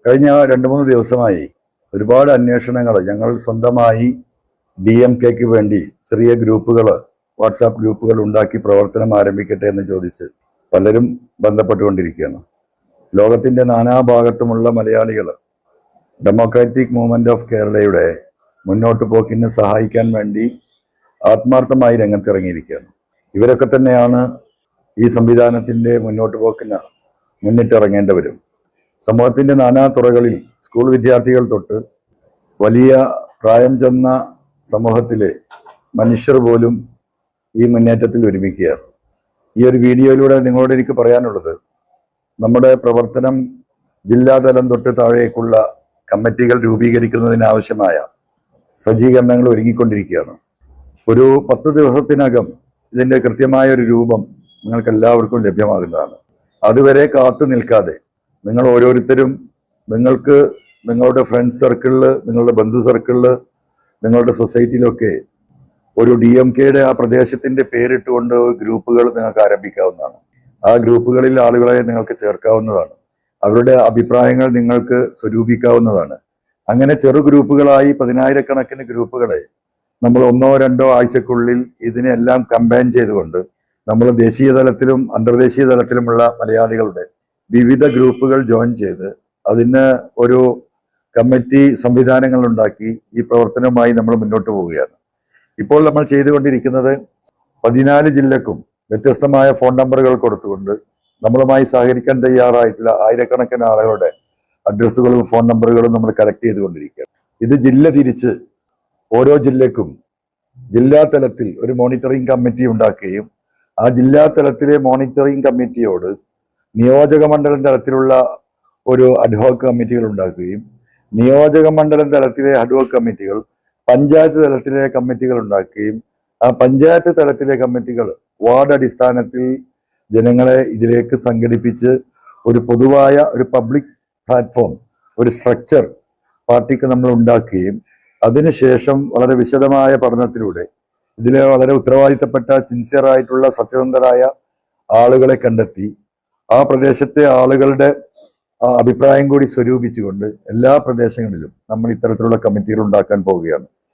കഴിഞ്ഞ 2-3 ദിവസമായി ഒരുപാട് അന്വേഷണങ്ങൾ ഞങ്ങൾ സ്വന്തമായി DMKക്ക് വേണ്ടി ചെറിയ ഗ്രൂപ്പുകൾ, വാട്സാപ്പ് ഗ്രൂപ്പുകൾ ഉണ്ടാക്കി പ്രവർത്തനം ആരംഭിക്കട്ടെ എന്ന് ചോദിച്ച് പലരും ബന്ധപ്പെട്ടുകൊണ്ടിരിക്കുകയാണ്. ലോകത്തിന്റെ നാനാഭാഗത്തുമുള്ള മലയാളികൾ ഡെമോക്രാറ്റിക് മൂവ്മെന്റ് ഓഫ് കേരളയുടെ മുന്നോട്ട് പോക്കിന് സഹായിക്കാൻ വേണ്ടി ആത്മാർത്ഥമായി രംഗത്തിറങ്ങിയിരിക്കുകയാണ്. ഇവരൊക്കെ തന്നെയാണ് ഈ സംവിധാനത്തിന്റെ മുന്നോട്ട് പോക്കിന് മുന്നിട്ടിറങ്ങേണ്ടവരും. സമൂഹത്തിന്റെ നാനാ തുറകളിൽ സ്കൂൾ വിദ്യാർത്ഥികൾ തൊട്ട് വലിയ പ്രായം ചെന്ന സമൂഹത്തിലെ മനുഷ്യർ പോലും ഈ മുന്നേറ്റത്തിൽ ഒരുമിക്കുകയാണ്. ഈ ഒരു വീഡിയോയിലൂടെ നിങ്ങളോട് എനിക്ക് പറയാനുള്ളത്, നമ്മുടെ പ്രവർത്തനം ജില്ലാതലം തൊട്ട് താഴേക്കുള്ള കമ്മിറ്റികൾ രൂപീകരിക്കുന്നതിനാവശ്യമായ സജ്ജീകരണങ്ങൾ ഒരുങ്ങിക്കൊണ്ടിരിക്കുകയാണ്. ഒരു 10 ദിവസത്തിനകം ഇതിന്റെ കൃത്യമായ ഒരു രൂപം നിങ്ങൾക്ക് എല്ലാവർക്കും ലഭ്യമാകുന്നതാണ്. അതുവരെ കാത്തു നിൽക്കാതെ നിങ്ങൾ ഓരോരുത്തരും നിങ്ങൾക്ക് നിങ്ങളുടെ ഫ്രണ്ട് സർക്കിളിൽ, നിങ്ങളുടെ ബന്ധു സർക്കിളിൽ, നിങ്ങളുടെ സൊസൈറ്റിയിലൊക്കെ ഒരു DMKയുടെ ആ പ്രദേശത്തിന്റെ പേരിട്ടുകൊണ്ട് ഗ്രൂപ്പുകൾ നിങ്ങൾക്ക് ആരംഭിക്കാവുന്നതാണ്. ആ ഗ്രൂപ്പുകളിൽ ആളുകളെ നിങ്ങൾക്ക് ചേർക്കാവുന്നതാണ്. അവരുടെ അഭിപ്രായങ്ങൾ നിങ്ങൾക്ക് സ്വരൂപിക്കാവുന്നതാണ്. അങ്ങനെ ചെറു ഗ്രൂപ്പുകളായി 10,000-കണക്കിന് ഗ്രൂപ്പുകളെ നമ്മൾ 1-2 ആഴ്ചക്കുള്ളിൽ ഇതിനെല്ലാം കമ്പൈൻ ചെയ്തുകൊണ്ട് നമ്മൾ ദേശീയ തലത്തിലും അന്തർദേശീയ തലത്തിലുമുള്ള മലയാളികളുടെ വിവിധ ഗ്രൂപ്പുകൾ ജോയിൻ ചെയ്ത് അതിന് ഒരു കമ്മിറ്റി സംവിധാനങ്ങൾ ഉണ്ടാക്കി ഈ പ്രവർത്തനവുമായി നമ്മൾ മുന്നോട്ട് പോവുകയാണ്. ഇപ്പോൾ നമ്മൾ ചെയ്തുകൊണ്ടിരിക്കുന്നത് 14 ജില്ലക്കും വ്യത്യസ്തമായ ഫോൺ നമ്പറുകൾ കൊടുത്തുകൊണ്ട് നമ്മളുമായി സഹകരിക്കാൻ തയ്യാറായിട്ടുള്ള ആയിരക്കണക്കിന് ആളുകളുടെ അഡ്രസ്സുകളും ഫോൺ നമ്പറുകളും നമ്മൾ കളക്ട് ചെയ്തുകൊണ്ടിരിക്കുകയാണ്. ഇത് ജില്ല തിരിച്ച് ഓരോ ജില്ലക്കും ജില്ലാ തലത്തിൽ ഒരു മോണിറ്ററിംഗ് കമ്മിറ്റി ഉണ്ടാക്കുകയും ആ ജില്ലാ തലത്തിലെ മോണിറ്ററിംഗ് കമ്മിറ്റിയോട് നിയോജക മണ്ഡലം തലത്തിലുള്ള ഒരു അഡ്ഹോക് കമ്മിറ്റികൾ ഉണ്ടാക്കുകയും നിയോജക മണ്ഡലം തലത്തിലെ അഡ്ഹോക് കമ്മിറ്റികൾ പഞ്ചായത്ത് തലത്തിലെ കമ്മിറ്റികൾ ഉണ്ടാക്കുകയും ആ പഞ്ചായത്ത് തലത്തിലെ കമ്മിറ്റികൾ വാർഡ് അടിസ്ഥാനത്തിൽ ജനങ്ങളെ ഇതിലേക്ക് സംഘടിപ്പിച്ച് ഒരു പൊതുവായ ഒരു പബ്ലിക് പ്ലാറ്റ്ഫോം, ഒരു സ്ട്രക്ചർ പാർട്ടിക്ക് നമ്മൾ ഉണ്ടാക്കുകയും അതിനുശേഷം വളരെ വിശദമായ പഠനത്തിലൂടെ ഇതിലെ വളരെ ഉത്തരവാദിത്തപ്പെട്ട സിൻസിയർ ആയിട്ടുള്ള സത്യസന്ധരായ ആളുകളെ കണ്ടെത്തി ആ പ്രദേശത്തെ ആളുകളുടെ അഭിപ്രായം കൂടി സ്വരൂപിച്ചുകൊണ്ട് എല്ലാ പ്രദേശങ്ങളിലും നമ്മൾ ഇത്തരത്തിലുള്ള കമ്മിറ്റികൾ ഉണ്ടാക്കാൻ പോവുകയാണ്.